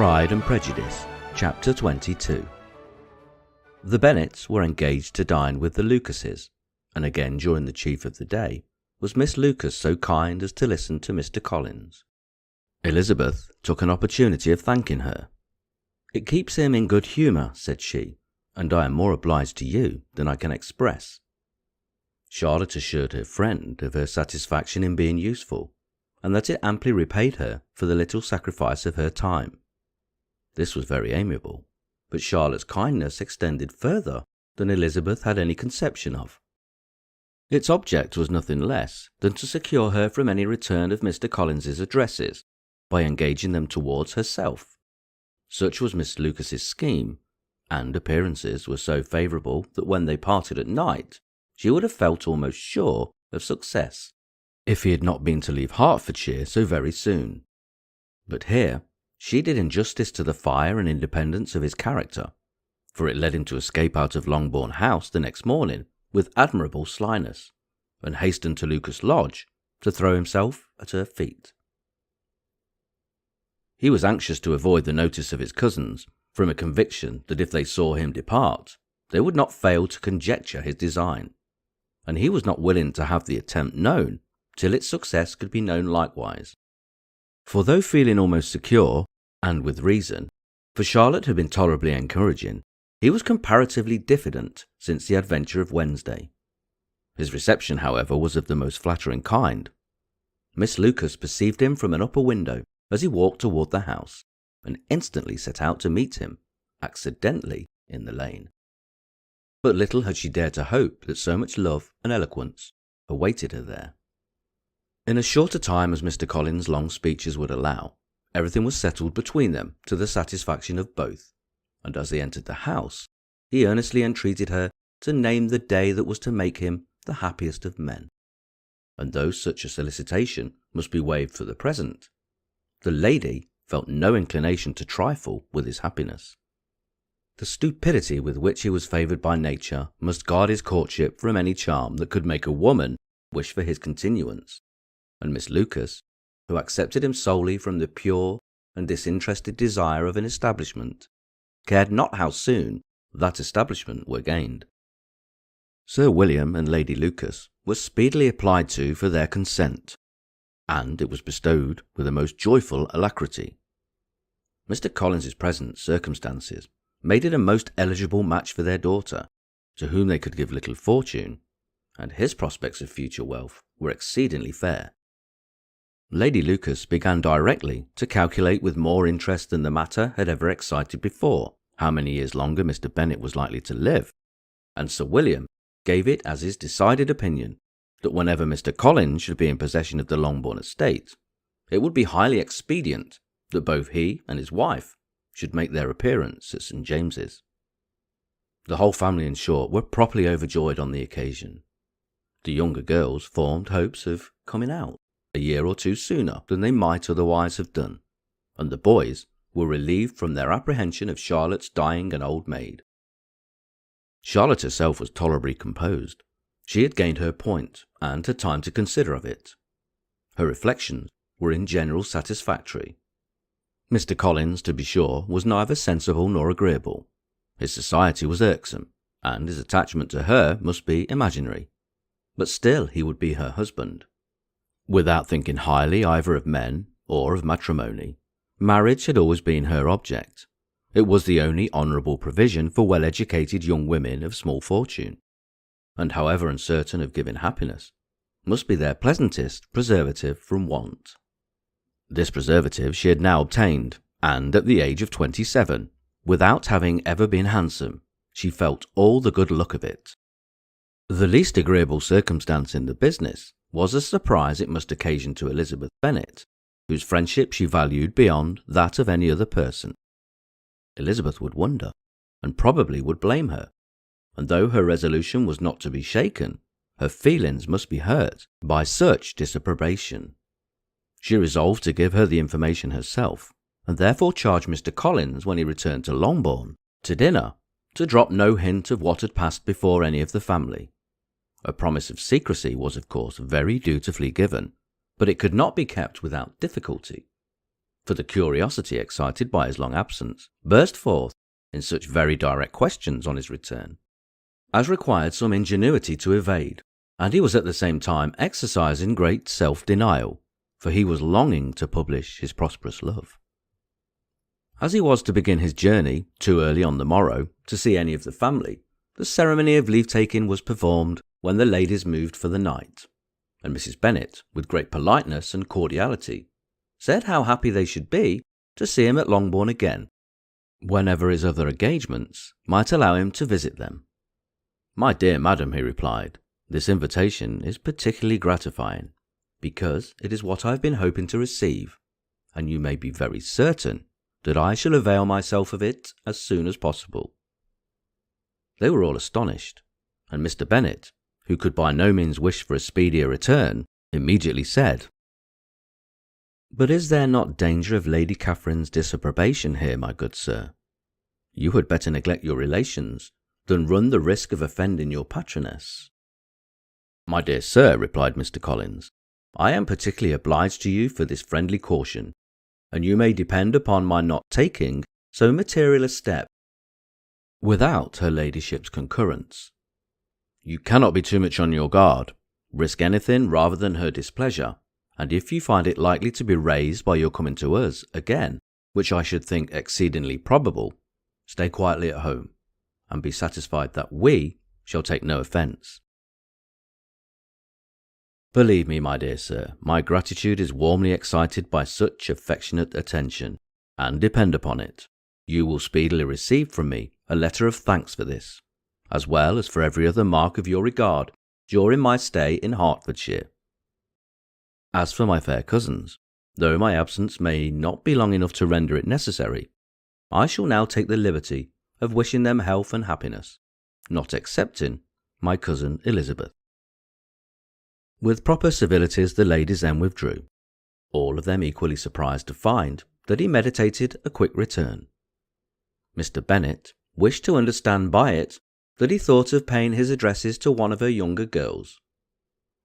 Pride and Prejudice, Chapter 22. The Bennets were engaged to dine with the Lucases, and again during the chief of the day was Miss Lucas so kind as to listen to Mr. Collins. Elizabeth took an opportunity of thanking her. "It keeps him in good humour," said she, "and I am more obliged to you than I can express." Charlotte assured her friend of her satisfaction in being useful, and that it amply repaid her for the little sacrifice of her time. This was very amiable, but Charlotte's kindness extended further than Elizabeth had any conception of. Its object was nothing less than to secure her from any return of Mr. Collins's addresses by engaging them towards herself. Such was Miss Lucas's scheme, and appearances were so favourable that when they parted at night she would have felt almost sure of success, if he had not been to leave Hertfordshire so very soon. But here she did injustice to the fire and independence of his character, for it led him to escape out of Longbourn House the next morning with admirable slyness, and hasten to Lucas Lodge to throw himself at her feet. He was anxious to avoid the notice of his cousins, from a conviction that if they saw him depart, they would not fail to conjecture his design, and he was not willing to have the attempt known till its success could be known likewise. For though feeling almost secure, and with reason, for Charlotte had been tolerably encouraging, he was comparatively diffident since the adventure of Wednesday. His reception, however, was of the most flattering kind. Miss Lucas perceived him from an upper window as he walked toward the house, and instantly set out to meet him, accidentally, in the lane. But little had she dared to hope that so much love and eloquence awaited her there. In as short a time as Mr. Collins' long speeches would allow, everything was settled between them to the satisfaction of both, and as they entered the house, he earnestly entreated her to name the day that was to make him the happiest of men. And though such a solicitation must be waived for the present, the lady felt no inclination to trifle with his happiness. The stupidity with which he was favoured by nature must guard his courtship from any charm that could make a woman wish for his continuance, and Miss Lucas, who accepted him solely from the pure and disinterested desire of an establishment, cared not how soon that establishment were gained. Sir William and Lady Lucas were speedily applied to for their consent, and it was bestowed with a most joyful alacrity. Mr. Collins's present circumstances made it a most eligible match for their daughter, to whom they could give little fortune, and his prospects of future wealth were exceedingly fair. Lady Lucas began directly to calculate with more interest than the matter had ever excited before how many years longer Mr. Bennet was likely to live, and Sir William gave it as his decided opinion that whenever Mr. Collins should be in possession of the Longbourn estate, it would be highly expedient that both he and his wife should make their appearance at St. James's. The whole family, in short, were properly overjoyed on the occasion. The younger girls formed hopes of coming out a year or two sooner than they might otherwise have done, and the boys were relieved from their apprehension of Charlotte's dying an old maid. Charlotte herself was tolerably composed. She had gained her point, and had time to consider of it. Her reflections were in general satisfactory. Mr. Collins, to be sure, was neither sensible nor agreeable. His society was irksome, and his attachment to her must be imaginary, but still he would be her husband. Without thinking highly either of men or of matrimony, marriage had always been her object. It was the only honourable provision for well-educated young women of small fortune, and however uncertain of giving happiness, must be their pleasantest preservative from want. This preservative she had now obtained, and at the age of 27, without having ever been handsome, she felt all the good luck of it. The least agreeable circumstance in the business was the surprise it must occasion to Elizabeth Bennet, whose friendship she valued beyond that of any other person. Elizabeth would wonder, and probably would blame her, and though her resolution was not to be shaken, her feelings must be hurt by such disapprobation. She resolved to give her the information herself, and therefore charged Mr. Collins, when he returned to Longbourn to dinner, to drop no hint of what had passed before any of the family. A promise of secrecy was, of course, very dutifully given, but it could not be kept without difficulty. for the curiosity excited by his long absence burst forth in such very direct questions on his return, as required some ingenuity to evade, and he was at the same time exercising great self-denial, for he was longing to publish his prosperous love. As he was to begin his journey too early on the morrow to see any of the family, the ceremony of leave-taking was performed when the ladies moved for the night, and Mrs. Bennet, with great politeness and cordiality, said how happy they should be to see him at Longbourn again, whenever his other engagements might allow him to visit them. "My dear madam," he replied, "this invitation is particularly gratifying, because it is what I have been hoping to receive, and you may be very certain that I shall avail myself of it as soon as possible." They were all astonished, and Mr. Bennet, who could by no means wish for a speedier return, immediately said, "But is there not danger of Lady Catherine's disapprobation here, my good sir? You had better neglect your relations than run the risk of offending your patroness." "My dear sir," replied Mr. Collins, "I am particularly obliged to you for this friendly caution, and you may depend upon my not taking so material a step without her ladyship's concurrence. You cannot be too much on your guard. Risk anything rather than her displeasure, and if you find it likely to be raised by your coming to us again, which I should think exceedingly probable, stay quietly at home, and be satisfied that we shall take no offence. Believe me, my dear sir, my gratitude is warmly excited by such affectionate attention, and depend upon it, you will speedily receive from me a letter of thanks for this, as well as for every other mark of your regard during my stay in Hertfordshire. As for my fair cousins, though my absence may not be long enough to render it necessary, I shall now take the liberty of wishing them health and happiness, not excepting my cousin Elizabeth." With proper civilities the ladies then withdrew, all of them equally surprised to find that he meditated a quick return. Mr. Bennet wished to understand by it that he thought of paying his addresses to one of her younger girls,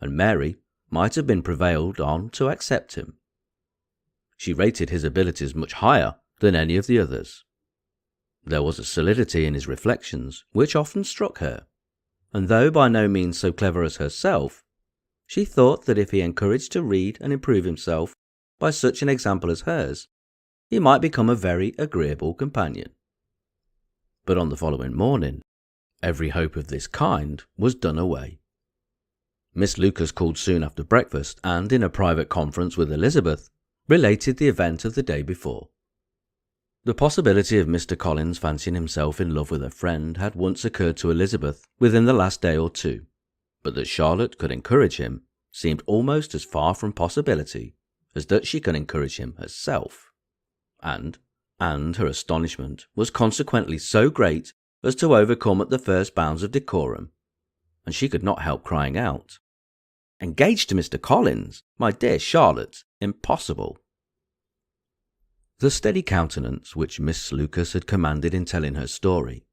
and Mary might have been prevailed on to accept him. She rated his abilities much higher than any of the others. There was a solidity in his reflections which often struck her, and though by no means so clever as herself, she thought that if he encouraged to read and improve himself by such an example as hers, he might become a very agreeable companion. But on the following morning, every hope of this kind was done away. Miss Lucas called soon after breakfast, and in a private conference with Elizabeth, related the event of the day before. The possibility of Mr. Collins fancying himself in love with her friend had once occurred to Elizabeth within the last day or two, but that Charlotte could encourage him seemed almost as far from possibility as that she could encourage him herself, and her astonishment was consequently so great as to overcome at the first bounds of decorum, and she could not help crying out, "Engaged to Mr. Collins? My dear Charlotte, impossible!" The steady countenance which Miss Lucas had commanded in telling her story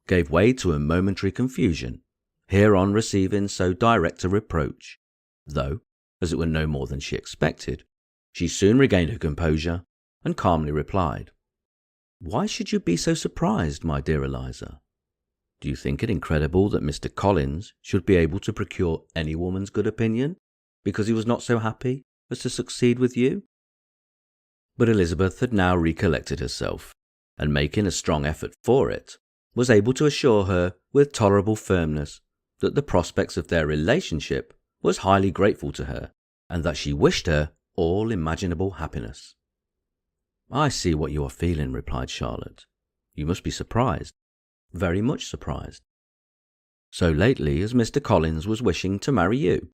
gave way to a momentary confusion, hereon receiving so direct a reproach, though, as it were no more than she expected, she soon regained her composure and calmly replied, "Why should you be so surprised, my dear Eliza? Do you think it incredible that Mr. Collins should be able to procure any woman's good opinion because he was not so happy as to succeed with you?" But Elizabeth had now recollected herself, and making a strong effort for it, was able to assure her with tolerable firmness that the prospects of their relationship was highly grateful to her, and that she wished her all imaginable happiness. "I see what you are feeling," replied Charlotte. "You must be surprised, very much surprised, so lately as Mr. Collins was wishing to marry you.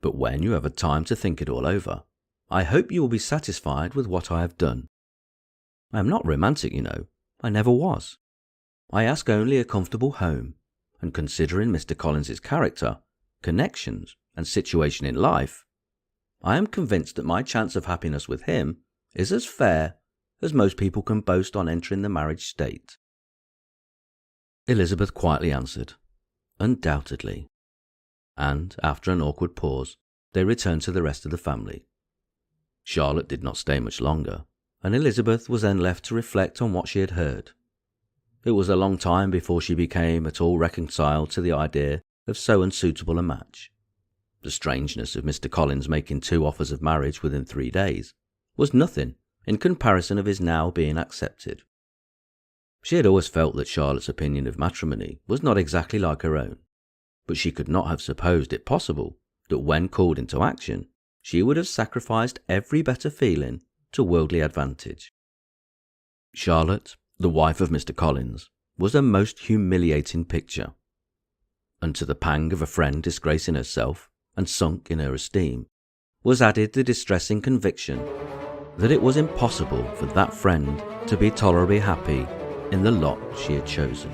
But when you have had time to think it all over, I hope you will be satisfied with what I have done. I am not romantic, you know. I never was. I ask only a comfortable home, and considering Mr. Collins's character, connections, and situation in life, I am convinced that my chance of happiness with him is as fair as most people can boast on entering the marriage state." Elizabeth quietly answered, "Undoubtedly," and after an awkward pause, they returned to the rest of the family. Charlotte did not stay much longer, and Elizabeth was then left to reflect on what she had heard. It was a long time before she became at all reconciled to the idea of so unsuitable a match. The strangeness of Mr. Collins making 2 offers of marriage within 3 days was nothing in comparison of his now being accepted. She had always felt that Charlotte's opinion of matrimony was not exactly like her own, but she could not have supposed it possible that when called into action, she would have sacrificed every better feeling to worldly advantage. Charlotte, the wife of Mr. Collins, was a most humiliating picture, and to the pang of a friend disgracing herself and sunk in her esteem was added the distressing conviction that it was impossible for that friend to be tolerably happy in the lot she had chosen.